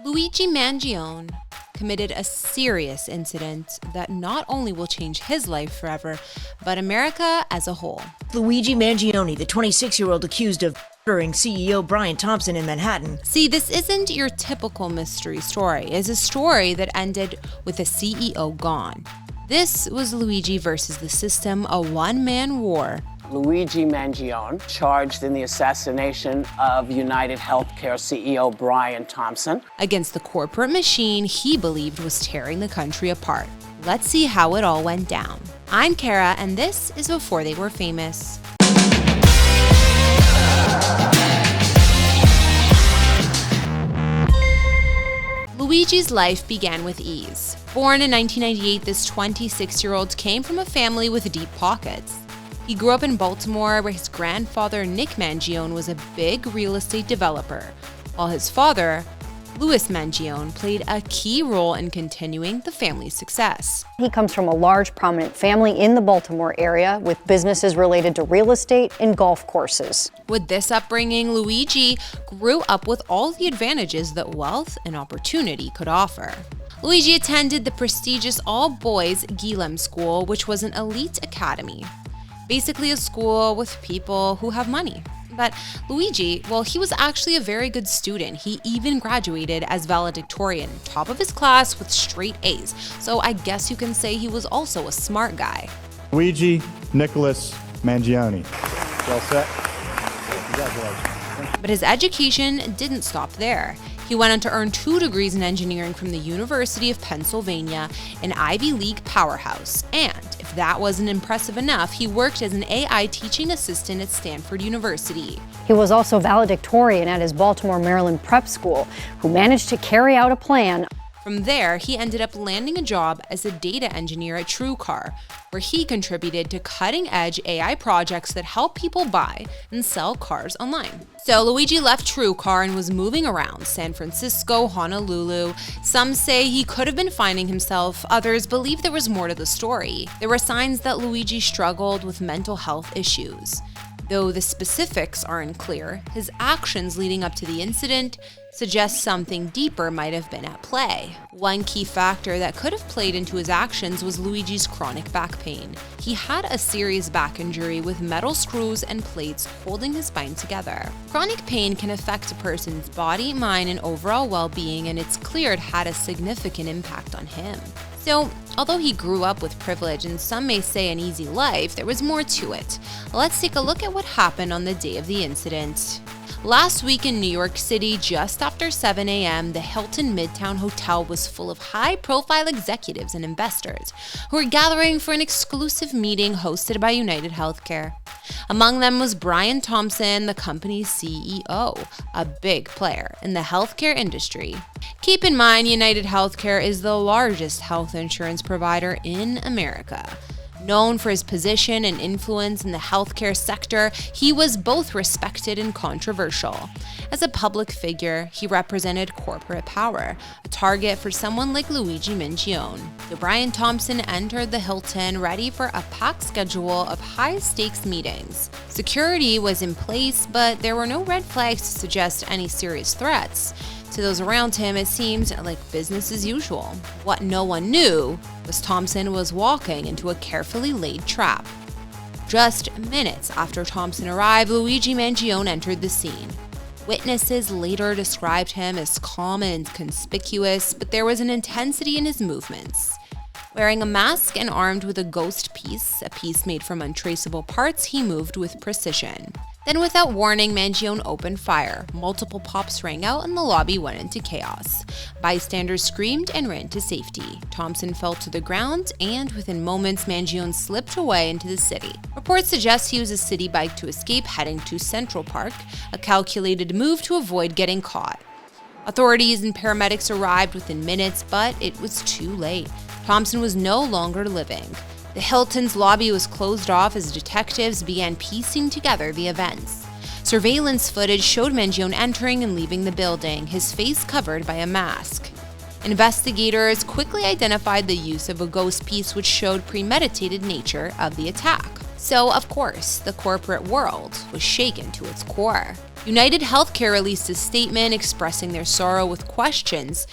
Luigi Mangione committed a serious incident that not only will change his life forever, but America as a whole. Luigi Mangione, the 26-year-old accused of murdering CEO Brian Thompson in Manhattan. See, this isn't your typical mystery story. It's a story that ended with a CEO gone. This was Luigi versus the system, a one-man war. Luigi Mangione, charged in the assassination of UnitedHealthcare CEO Brian Thompson. Against the corporate machine he believed was tearing the country apart. Let's see how it all went down. I'm Kara, and this is Before They Were Famous. Luigi's life began with ease. Born in 1998, this 26-year-old came from a family with deep pockets. He grew up in Baltimore, where his grandfather, Nick Mangione, was a big real estate developer, while his father, Louis Mangione, played a key role in continuing the family's success. He comes from a large, prominent family in the Baltimore area with businesses related to real estate and golf courses. With this upbringing, Luigi grew up with all the advantages that wealth and opportunity could offer. Luigi attended the prestigious all-boys Guilhem School, which was an elite academy. Basically a school with people who have money. But Luigi, well, he was actually a very good student. He even graduated as valedictorian, top of his class with straight A's. So I guess you can say he was also a smart guy. Luigi Nicholas Mangione. Well set. Congratulations. But his education didn't stop there. He went on to earn 2 degrees in engineering from the University of Pennsylvania, an Ivy League powerhouse. And if that wasn't impressive enough, he worked as an AI teaching assistant at Stanford University. He was also valedictorian at his Baltimore, Maryland prep school, who managed to carry out a plan. From there, he ended up landing a job as a data engineer at TrueCar, where he contributed to cutting-edge AI projects that help people buy and sell cars online. So Luigi left TrueCar and was moving around San Francisco, Honolulu. Some say he could have been finding himself, others believe there was more to the story. There were signs that Luigi struggled with mental health issues. Though the specifics aren't clear, his actions leading up to the incident suggest something deeper might have been at play. One key factor that could have played into his actions was Luigi's chronic back pain. He had a serious back injury with metal screws and plates holding his spine together. Chronic pain can affect a person's body, mind, and overall well-being, and it's clear it had a significant impact on him. So, although he grew up with privilege and some may say an easy life, there was more to it. Let's take a look at what happened on the day of the incident. Last week in New York City, just after 7 a.m., the Hilton Midtown Hotel was full of high-profile executives and investors who were gathering for an exclusive meeting hosted by UnitedHealthcare. Among them was Brian Thompson, the company's CEO, a big player in the healthcare industry. Keep in mind, UnitedHealthcare is the largest health insurance provider in America. Known for his position and influence in the healthcare sector, he was both respected and controversial. As a public figure, he represented corporate power, a target for someone like Luigi Mangione. So Brian Thompson entered the Hilton ready for a packed schedule of high-stakes meetings. Security was in place, but there were no red flags to suggest any serious threats. To those around him, it seemed like business as usual. What no one knew was Thompson was walking into a carefully laid trap. Just minutes after Thompson arrived, Luigi Mangione entered the scene. Witnesses later described him as calm and conspicuous, but there was an intensity in his movements. Wearing a mask and armed with a ghost piece, a piece made from untraceable parts, he moved with precision. Then without warning, Mangione opened fire. Multiple pops rang out and the lobby went into chaos. Bystanders screamed and ran to safety. Thompson fell to the ground, and within moments, Mangione slipped away into the city. Reports suggest he used a city bike to escape, heading to Central Park, a calculated move to avoid getting caught. Authorities and paramedics arrived within minutes, but it was too late. Thompson was no longer living. The Hilton's lobby was closed off as detectives began piecing together the events. Surveillance footage showed Mangione entering and leaving the building, his face covered by a mask. Investigators quickly identified the use of a ghost piece, which showed premeditated nature of the attack. So, of course, the corporate world was shaken to its core. UnitedHealthcare released a statement expressing their sorrow with questions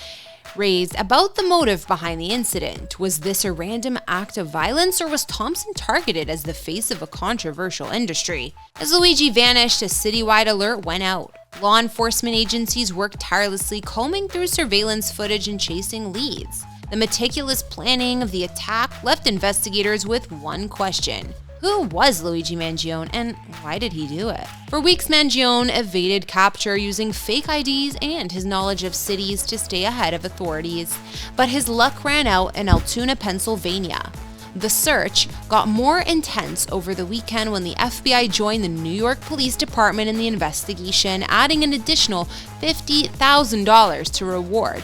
raised about the motive behind the incident. Was this a random act of violence, or was Thompson targeted as the face of a controversial industry? As Luigi vanished, a citywide alert went out. Law enforcement agencies worked tirelessly combing through surveillance footage and chasing leads. The meticulous planning of the attack left investigators with one question: who was Luigi Mangione, and why did he do it? For weeks, Mangione evaded capture using fake IDs and his knowledge of cities to stay ahead of authorities. But his luck ran out in Altoona, Pennsylvania. The search got more intense over the weekend when the FBI joined the New York Police Department in the investigation, adding an additional $50,000 to reward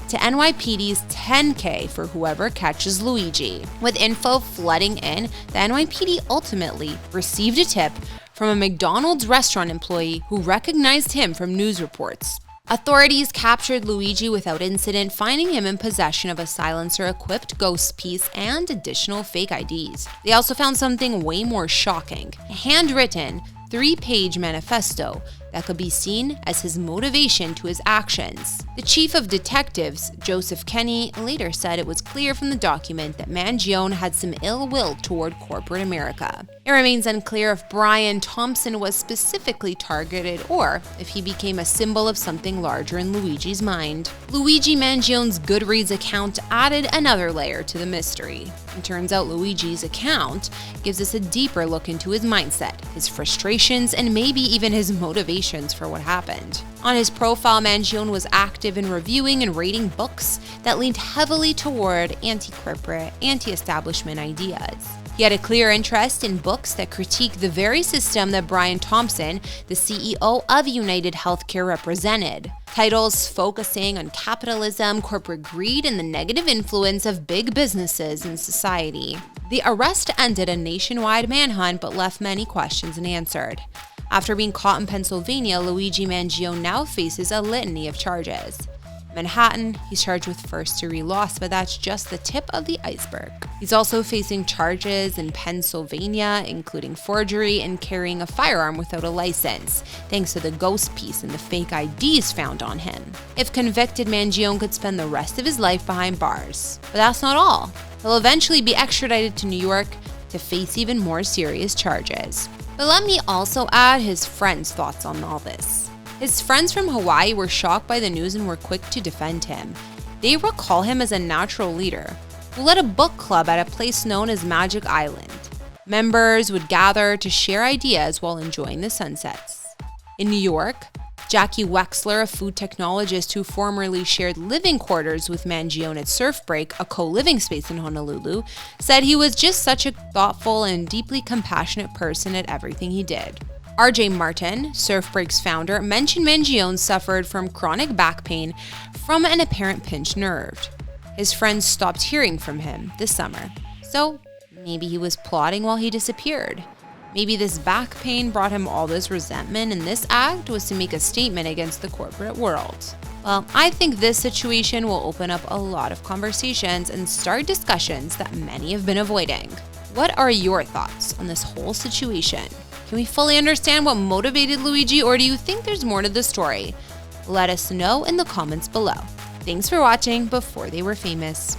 to NYPD's $10K for whoever catches Luigi. With info flooding in, the NYPD ultimately received a tip from a McDonald's restaurant employee who recognized him from news reports. Authorities captured Luigi without incident, finding him in possession of a silencer-equipped ghost piece and additional fake IDs. They also found something way more shocking: a handwritten 3-page manifesto that could be seen as his motivation to his actions. The chief of detectives, Joseph Kenney, later said it was clear from the document that Mangione had some ill will toward corporate America. It remains unclear if Brian Thompson was specifically targeted or if he became a symbol of something larger in Luigi's mind. Luigi Mangione's Goodreads account added another layer to the mystery. It turns out Luigi's account gives us a deeper look into his mindset, his frustrations, and maybe even his motivations for what happened. On his profile, Mangione was active in reviewing and rating books that leaned heavily toward anti-corporate, anti-establishment ideas. He had a clear interest in books that critique the very system that Brian Thompson, the CEO of UnitedHealthcare, represented. Titles focusing on capitalism, corporate greed, and the negative influence of big businesses in society. The arrest ended a nationwide manhunt but left many questions unanswered. After being caught in Pennsylvania, Luigi Mangione now faces a litany of charges. Manhattan, he's charged with first-degree loss, but that's just the tip of the iceberg. He's also facing charges in Pennsylvania, including forgery and carrying a firearm without a license, thanks to the ghost piece and the fake IDs found on him. If convicted, Mangione could spend the rest of his life behind bars. But that's not all. He'll eventually be extradited to New York to face even more serious charges. But let me also add his friends' thoughts on all this. His friends from Hawaii were shocked by the news and were quick to defend him. They recall him as a natural leader who led a book club at a place known as Magic Island. Members would gather to share ideas while enjoying the sunsets. In New York, Jackie Wexler, a food technologist who formerly shared living quarters with Mangione at Surf Break, a co-living space in Honolulu, said he was just such a thoughtful and deeply compassionate person at everything he did. RJ Martin, Surf Break's founder, mentioned Mangione suffered from chronic back pain from an apparent pinched nerve. His friends stopped hearing from him this summer, so maybe he was plotting while he disappeared. Maybe this back pain brought him all this resentment, and this act was to make a statement against the corporate world. Well, I think this situation will open up a lot of conversations and start discussions that many have been avoiding. What are your thoughts on this whole situation? Can we fully understand what motivated Luigi, or do you think there's more to the story? Let us know in the comments below. Thanks for watching Before They Were Famous.